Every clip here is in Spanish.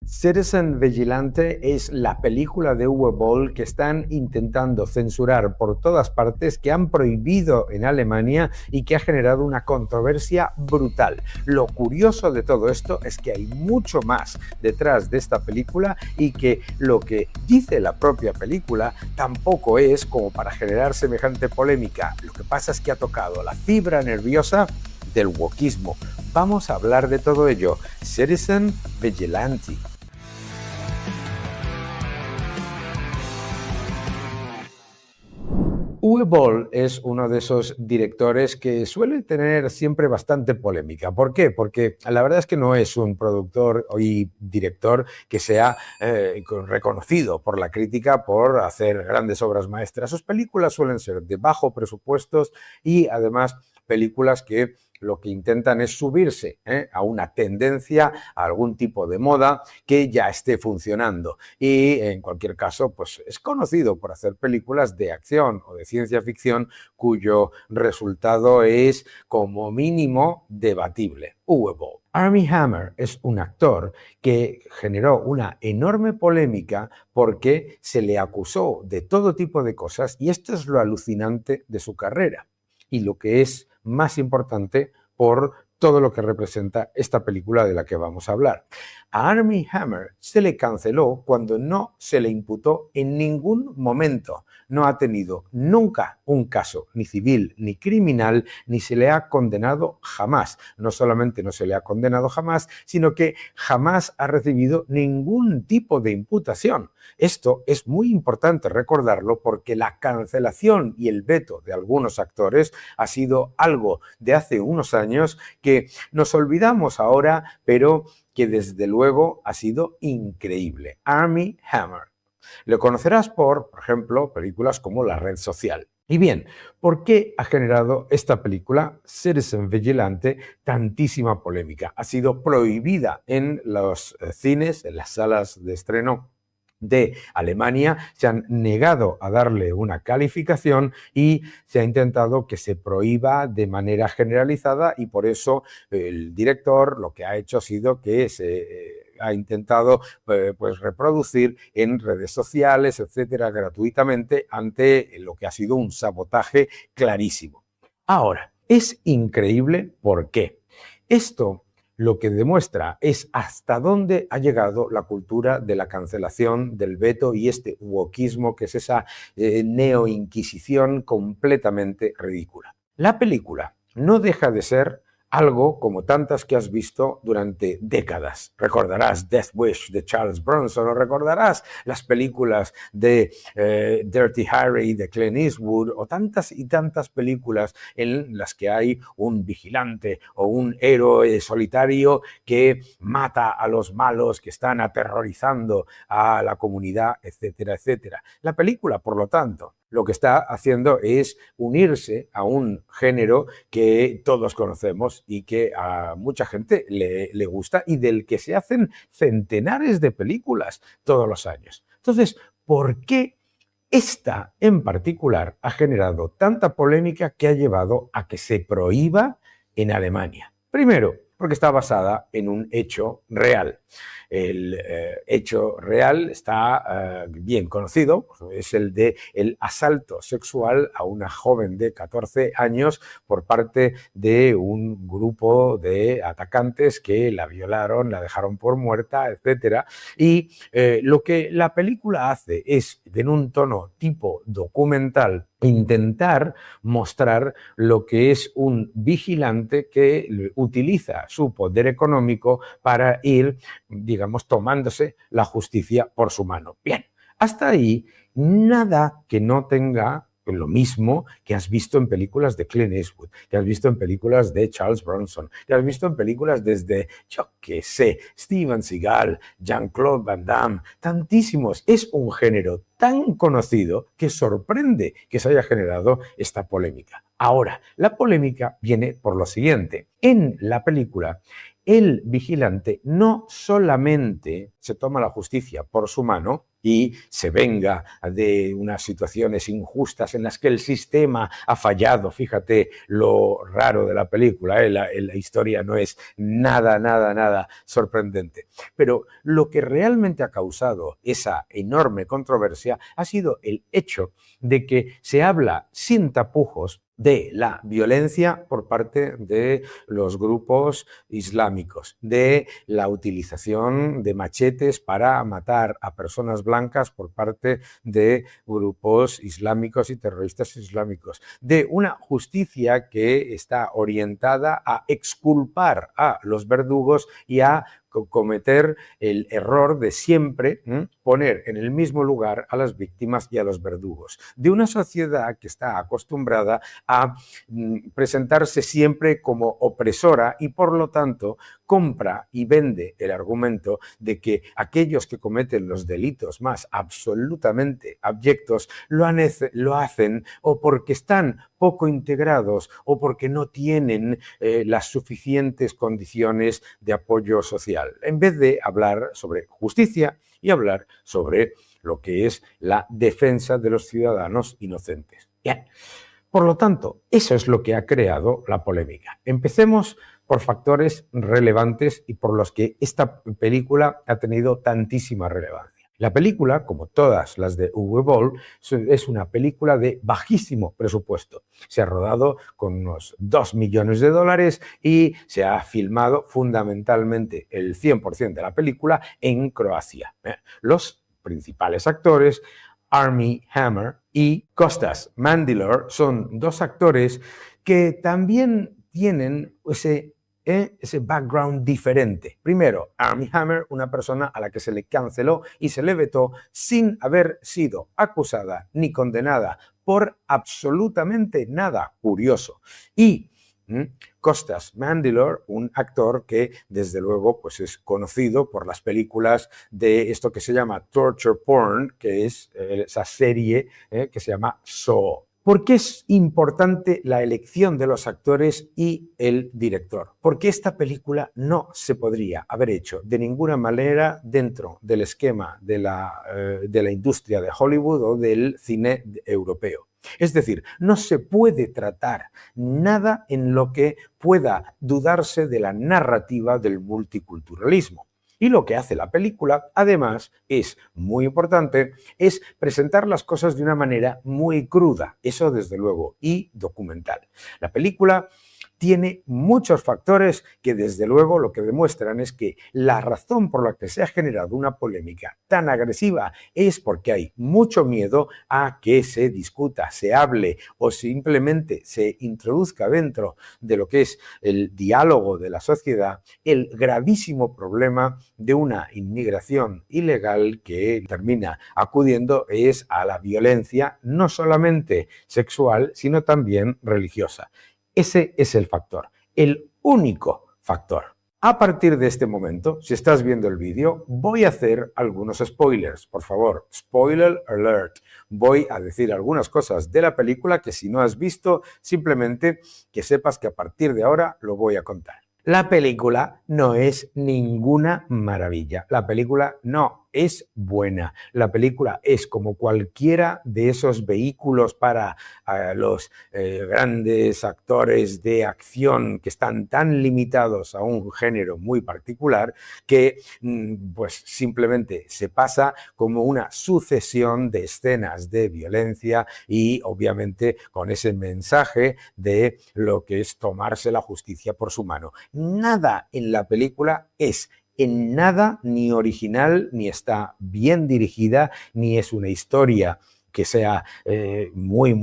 Citizen Vigilante es la película de Uwe Boll que están intentando censurar por todas partes, que han prohibido en Alemania y que ha generado una controversia brutal. Lo curioso de todo esto es que hay mucho más detrás de esta película y que lo que dice la propia película tampoco es como para generar semejante polémica. Lo que pasa es que ha tocado la fibra nerviosa del wokismo. Vamos a hablar de todo ello. Citizen Vigilante. Uwe Boll es uno de esos directores que suele tener siempre bastante polémica. ¿Por qué? Porque la verdad es que no es un productor y director que sea reconocido por la crítica por hacer grandes obras maestras. Sus películas suelen ser de bajo presupuestos y además películas que lo que intentan es subirse a una tendencia, a algún tipo de moda que ya esté funcionando. Y en cualquier caso, pues es conocido por hacer películas de acción o de ciencia ficción cuyo resultado es como mínimo debatible. Uwe Boll. Armie Hammer es un actor que generó una enorme polémica porque se le acusó de todo tipo de cosas y esto es lo alucinante de su carrera. Y lo que es más importante por todo lo que representa esta película de la que vamos a hablar. A Armie Hammer se le canceló cuando no se le imputó en ningún momento. No ha tenido nunca un caso ni civil ni criminal, ni se le ha condenado jamás. No solamente no se le ha condenado jamás, sino que jamás ha recibido ningún tipo de imputación. Esto es muy importante recordarlo porque la cancelación y el veto de algunos actores ha sido algo de hace unos años que nos olvidamos ahora, pero que desde luego ha sido increíble. Armie Hammer. Lo conocerás por ejemplo, películas como La Red Social. Y bien, ¿por qué ha generado esta película, Citizen Vigilante, tantísima polémica? Ha sido prohibida en los cines, en las salas de estreno de Alemania, se han negado a darle una calificación y se ha intentado que se prohíba de manera generalizada y por eso el director lo que ha hecho ha sido que se ha intentado pues reproducir en redes sociales, etcétera, gratuitamente ante lo que ha sido un sabotaje clarísimo. Ahora, es increíble ¿por qué? Esto lo que demuestra es hasta dónde ha llegado la cultura de la cancelación, del veto y este wokismo, que es esa neoinquisición completamente ridícula. La película no deja de ser algo como tantas que has visto durante décadas. Recordarás Death Wish de Charles Bronson o recordarás las películas de Dirty Harry de Clint Eastwood o tantas y tantas películas en las que hay un vigilante o un héroe solitario que mata a los malos que están aterrorizando a la comunidad, etcétera, etcétera. La película, por lo tanto, lo que está haciendo es unirse a un género que todos conocemos y que a mucha gente le gusta y del que se hacen centenares de películas todos los años. Entonces, ¿por qué esta en particular ha generado tanta polémica que ha llevado a que se prohíba en Alemania? Primero, porque está basada en un hecho real. El hecho real está bien conocido, es el de el asalto sexual a una joven de 14 años por parte de un grupo de atacantes que la violaron, la dejaron por muerta, etcétera. Y lo que la película hace es, en un tono tipo documental, intentar mostrar lo que es un vigilante que utiliza su poder económico para ir, digamos, tomándose la justicia por su mano. Bien, hasta ahí nada que no tenga lo mismo que has visto en películas de Clint Eastwood, que has visto en películas de Charles Bronson, que has visto en películas desde, yo qué sé, Steven Seagal, Jean-Claude Van Damme, tantísimos. Es un género tan conocido que sorprende que se haya generado esta polémica. Ahora, la polémica viene por lo siguiente. En la película, el vigilante no solamente se toma la justicia por su mano y se venga de unas situaciones injustas en las que el sistema ha fallado. Fíjate lo raro de la película, ¿eh? La historia no es nada sorprendente. Pero lo que realmente ha causado esa enorme controversia ha sido el hecho de que se habla sin tapujos de la violencia por parte de los grupos islámicos, de la utilización de machetes para matar a personas blancas por parte de grupos islámicos y terroristas islámicos, de una justicia que está orientada a exculpar a los verdugos y a cometer el error de siempre poner en el mismo lugar a las víctimas y a los verdugos, de una sociedad que está acostumbrada a presentarse siempre como opresora y por lo tanto compra y vende el argumento de que aquellos que cometen los delitos más absolutamente abyectos lo hacen o porque están poco integrados o porque no tienen las suficientes condiciones de apoyo social, en vez de hablar sobre justicia y hablar sobre lo que es la defensa de los ciudadanos inocentes. Bien. Por lo tanto, eso es lo que ha creado la polémica. Empecemos por factores relevantes y por los que esta película ha tenido tantísima relevancia. La película, como todas las de Uwe Boll, es una película de bajísimo presupuesto. Se ha rodado con unos 2 millones de dólares y se ha filmado fundamentalmente el 100% de la película en Croacia. Los principales actores, Armie Hammer y Kostas Mandylor, son dos actores que también tienen ese background diferente. Primero, Armie Hammer, una persona a la que se le canceló y se le vetó sin haber sido acusada ni condenada por absolutamente nada curioso. Y Kostas Mandylor, un actor que desde luego pues es conocido por las películas de esto que se llama torture porn, que es esa serie que se llama Saw. ¿Por qué es importante la elección de los actores y el director? Porque esta película no se podría haber hecho de ninguna manera dentro del esquema de la industria de Hollywood o del cine europeo. Es decir, no se puede tratar nada en lo que pueda dudarse de la narrativa del multiculturalismo. Y lo que hace la película, además, es muy importante, es presentar las cosas de una manera muy cruda, eso desde luego, y documental. La película tiene muchos factores que desde luego lo que demuestran es que la razón por la que se ha generado una polémica tan agresiva es porque hay mucho miedo a que se discuta, se hable o simplemente se introduzca dentro de lo que es el diálogo de la sociedad el gravísimo problema de una inmigración ilegal que termina acudiendo es a la violencia no solamente sexual sino también religiosa. Ese es el factor, el único factor. A partir de este momento, si estás viendo el vídeo, voy a hacer algunos spoilers. Por favor, spoiler alert. Voy a decir algunas cosas de la película que si no has visto, simplemente que sepas que a partir de ahora lo voy a contar. La película no es ninguna maravilla. La película no es buena. La película es como cualquiera de esos vehículos para los grandes actores de acción que están tan limitados a un género muy particular que pues simplemente se pasa como una sucesión de escenas de violencia y obviamente con ese mensaje de lo que es tomarse la justicia por su mano. Nada en la película es en nada ni original, ni está bien dirigida, ni es una historia que sea muy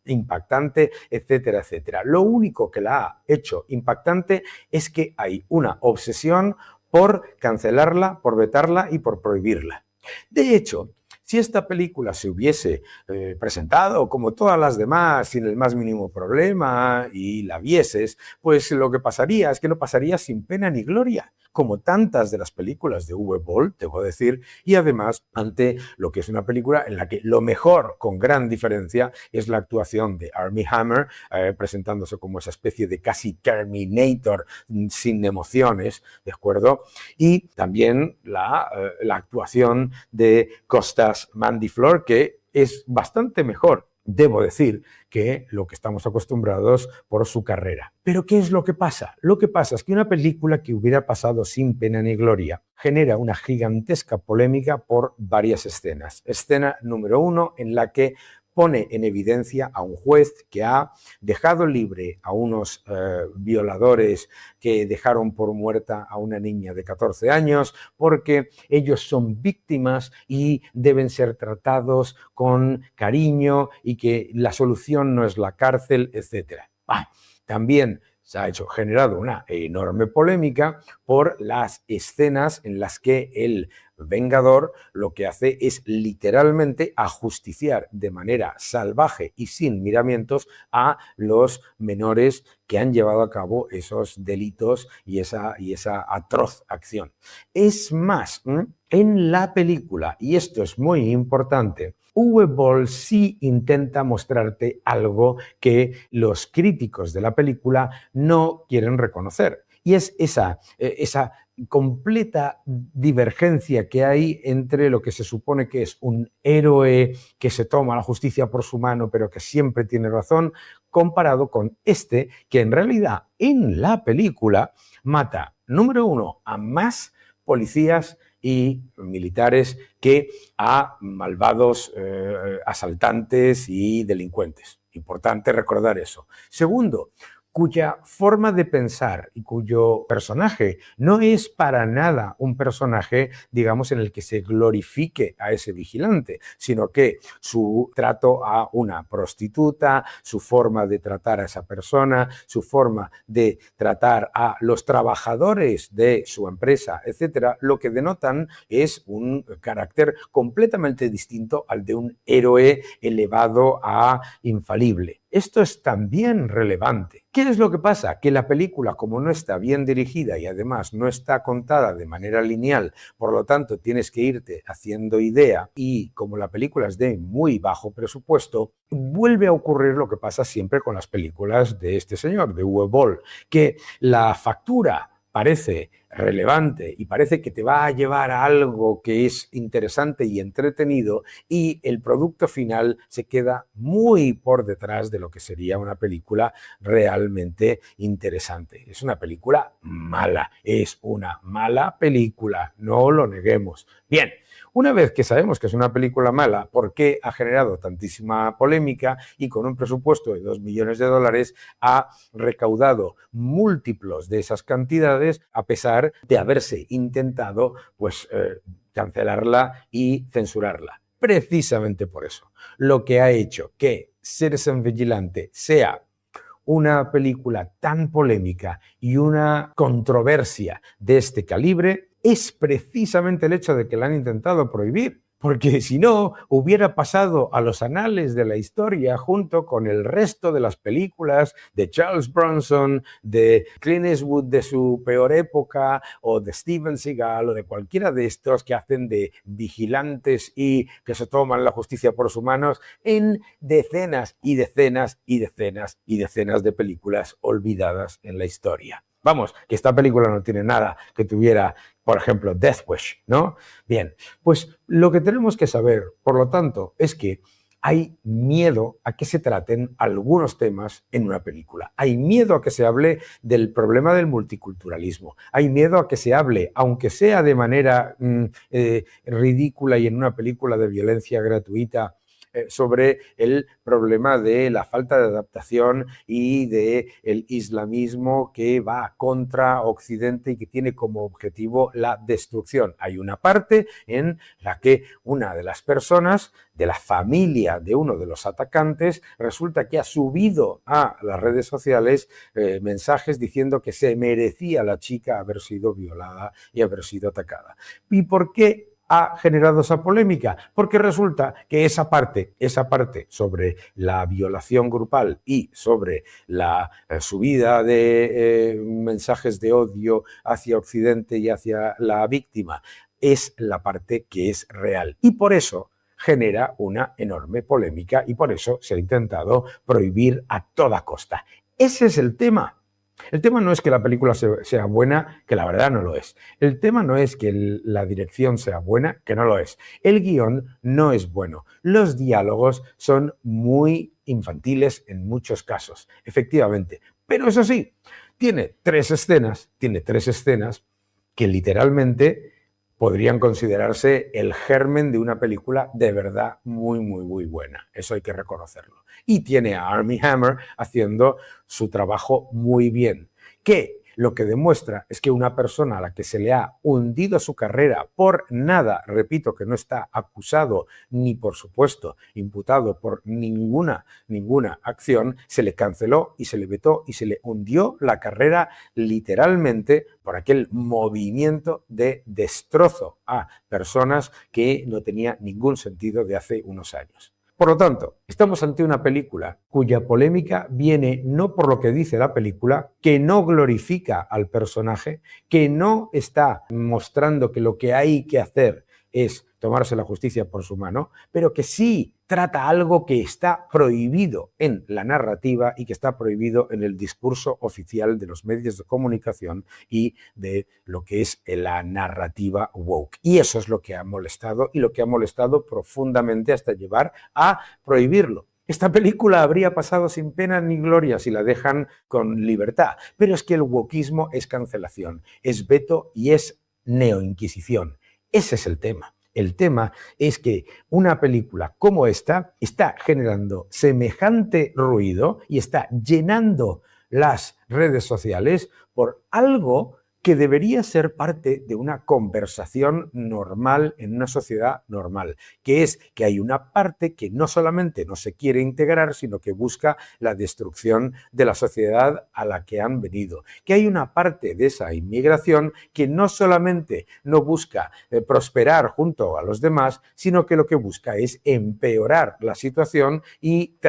impactante, etcétera, etcétera. Lo único que la ha hecho impactante es que hay una obsesión por cancelarla, por vetarla y por prohibirla. De hecho, si esta película se hubiese presentado como todas las demás sin el más mínimo problema y la vieses, pues lo que pasaría es que no pasaría sin pena ni gloria. como tantas de las películas de Uwe Boll, debo decir, y además ante lo que es una película en la que lo mejor, con gran diferencia, es la actuación de Armie Hammer, presentándose como esa especie de casi Terminator sin emociones, ¿de acuerdo? Y también la actuación de Costas Mandylor, que es bastante mejor, debo decir, que lo que estamos acostumbrados por su carrera. Pero ¿qué es lo que pasa? Lo que pasa es que una película que hubiera pasado sin pena ni gloria genera una gigantesca polémica por varias escenas. Escena número 1, en la que pone en evidencia a un juez que ha dejado libre a unos violadores que dejaron por muerta a una niña de 14 años porque ellos son víctimas y deben ser tratados con cariño y que la solución no es la cárcel, etc. También se ha generado una enorme polémica por las escenas en las que el Vengador lo que hace es literalmente ajusticiar de manera salvaje y sin miramientos a los menores que han llevado a cabo esos delitos y esa atroz acción. Es más, en la película, y esto es muy importante, Uwe Boll sí intenta mostrarte algo que los críticos de la película no quieren reconocer. Y es esa completa divergencia que hay entre lo que se supone que es un héroe que se toma la justicia por su mano pero que siempre tiene razón, comparado con este que en realidad en la película mata, número 1, a más policías y militares que a malvados asaltantes y delincuentes. Importante recordar eso. Segundo, cuya forma de pensar y cuyo personaje no es para nada un personaje, digamos, en el que se glorifique a ese vigilante, sino que su trato a una prostituta, su forma de tratar a esa persona, su forma de tratar a los trabajadores de su empresa, etcétera, lo que denotan es un carácter completamente distinto al de un héroe elevado a infalible. Esto es también relevante. ¿Qué es lo que pasa? Que la película, como no está bien dirigida y además no está contada de manera lineal, por lo tanto tienes que irte haciendo idea y como la película es de muy bajo presupuesto, vuelve a ocurrir lo que pasa siempre con las películas de este señor, de Uwe Boll, que la factura parece relevante y parece que te va a llevar a algo que es interesante y entretenido y el producto final se queda muy por detrás de lo que sería una película realmente interesante. Es una película mala, es una mala película, no lo neguemos. Bien. Una vez que sabemos que es una película mala, ¿por qué ha generado tantísima polémica y con un presupuesto de 2 millones de dólares ha recaudado múltiplos de esas cantidades a pesar de haberse intentado cancelarla y censurarla? Precisamente por eso. Lo que ha hecho que Citizen Vigilante sea una película tan polémica y una controversia de este calibre es precisamente el hecho de que la han intentado prohibir. Porque si no, hubiera pasado a los anales de la historia junto con el resto de las películas de Charles Bronson, de Clint Eastwood de su peor época, o de Steven Seagal, o de cualquiera de estos que hacen de vigilantes y que se toman la justicia por sus manos en decenas y decenas y decenas y decenas de películas olvidadas en la historia. Vamos, que esta película no tiene nada que tuviera, por ejemplo, Death Wish, ¿no? Bien, pues lo que tenemos que saber, por lo tanto, es que hay miedo a que se traten algunos temas en una película. Hay miedo a que se hable del problema del multiculturalismo. Hay miedo a que se hable, aunque sea de manera ridícula y en una película de violencia gratuita, sobre el problema de la falta de adaptación y del islamismo que va contra Occidente y que tiene como objetivo la destrucción. Hay una parte en la que una de las personas de la familia de uno de los atacantes resulta que ha subido a las redes sociales mensajes diciendo que se merecía la chica haber sido violada y haber sido atacada. ¿Y por qué ha generado esa polémica? Porque resulta que esa parte sobre la violación grupal y sobre la subida de mensajes de odio hacia Occidente y hacia la víctima, es la parte que es real. Y por eso genera una enorme polémica y por eso se ha intentado prohibir a toda costa. Ese es el tema. El tema no es que la película sea buena, que la verdad no lo es. El tema no es que la dirección sea buena, que no lo es. El guión no es bueno. Los diálogos son muy infantiles en muchos casos, efectivamente. Pero eso sí, tiene tres escenas que literalmente podrían considerarse el germen de una película de verdad muy, muy, muy buena. Eso hay que reconocerlo. Y tiene a Armie Hammer haciendo su trabajo muy bien. Que lo que demuestra es que una persona a la que se le ha hundido su carrera por nada, repito que no está acusado ni por supuesto imputado por ninguna acción, se le canceló y se le vetó y se le hundió la carrera literalmente por aquel movimiento de destrozo a personas que no tenía ningún sentido de hace unos años. Por lo tanto, estamos ante una película cuya polémica viene no por lo que dice la película, que no glorifica al personaje, que no está mostrando que lo que hay que hacer es tomarse la justicia por su mano, pero que sí trata algo que está prohibido en la narrativa y que está prohibido en el discurso oficial de los medios de comunicación y de lo que es la narrativa woke. Y eso es lo que ha molestado y lo que ha molestado profundamente hasta llevar a prohibirlo. Esta película habría pasado sin pena ni gloria si la dejan con libertad, pero es que el wokeismo es cancelación, es veto y es neoinquisición. Ese es el tema. El tema es que una película como esta está generando semejante ruido y está llenando las redes sociales por algo que debería ser parte de una conversación normal en una sociedad normal, que es que hay una parte que no solamente no se quiere integrar, sino que busca la destrucción de la sociedad a la que han venido, que hay una parte de esa inmigración que no solamente no busca prosperar junto a los demás, sino que lo que busca es empeorar la situación y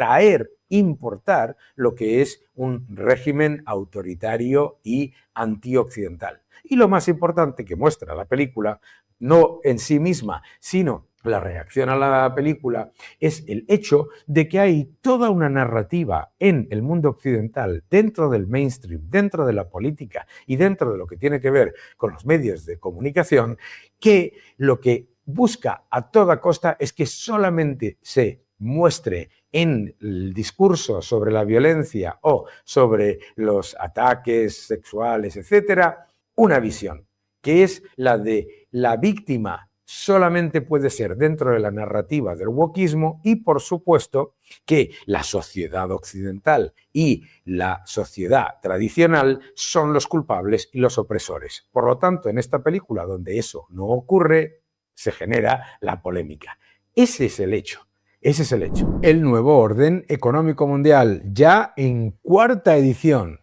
importar lo que es un régimen autoritario y antioccidental. Y lo más importante que muestra la película, no en sí misma, sino la reacción a la película, es el hecho de que hay toda una narrativa en el mundo occidental, dentro del mainstream, dentro de la política y dentro de lo que tiene que ver con los medios de comunicación, que lo que busca a toda costa es que solamente se muestre en el discurso sobre la violencia o sobre los ataques sexuales, etcétera, una visión, que es la de la víctima solamente puede ser dentro de la narrativa del wokismo y, por supuesto, que la sociedad occidental y la sociedad tradicional son los culpables y los opresores. Por lo tanto, en esta película donde eso no ocurre, se genera la polémica. Ese es el hecho. Ese es el hecho. El nuevo orden económico mundial, ya en 4ª edición.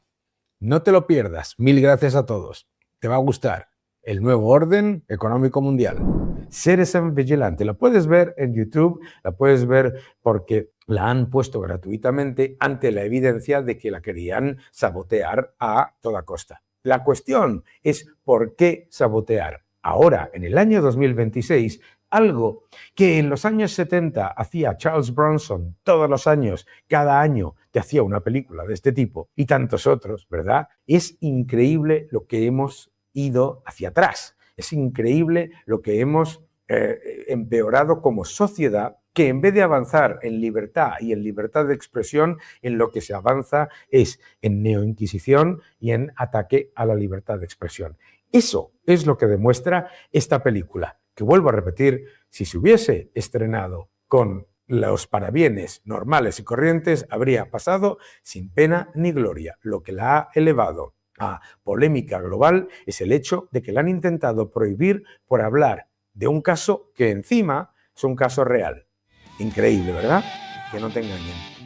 No te lo pierdas. Mil gracias a todos. Te va a gustar. El nuevo orden económico mundial. Citizen Vigilante. La puedes ver en YouTube, la puedes ver porque la han puesto gratuitamente ante la evidencia de que la querían sabotear a toda costa. La cuestión es ¿por qué sabotear? Ahora, en el año 2026, algo que en los años 70 hacía Charles Bronson todos los años, cada año te hacía una película de este tipo y tantos otros, ¿verdad? Es increíble lo que hemos ido hacia atrás. Es increíble lo que hemos empeorado como sociedad, que en vez de avanzar en libertad y en libertad de expresión, en lo que se avanza es en neoinquisición y en ataque a la libertad de expresión. Eso es lo que demuestra esta película, que vuelvo a repetir, si se hubiese estrenado con los parabienes normales y corrientes, habría pasado sin pena ni gloria. Lo que la ha elevado a polémica global es el hecho de que la han intentado prohibir por hablar de un caso que encima es un caso real. Increíble, ¿verdad? Que no te engañen.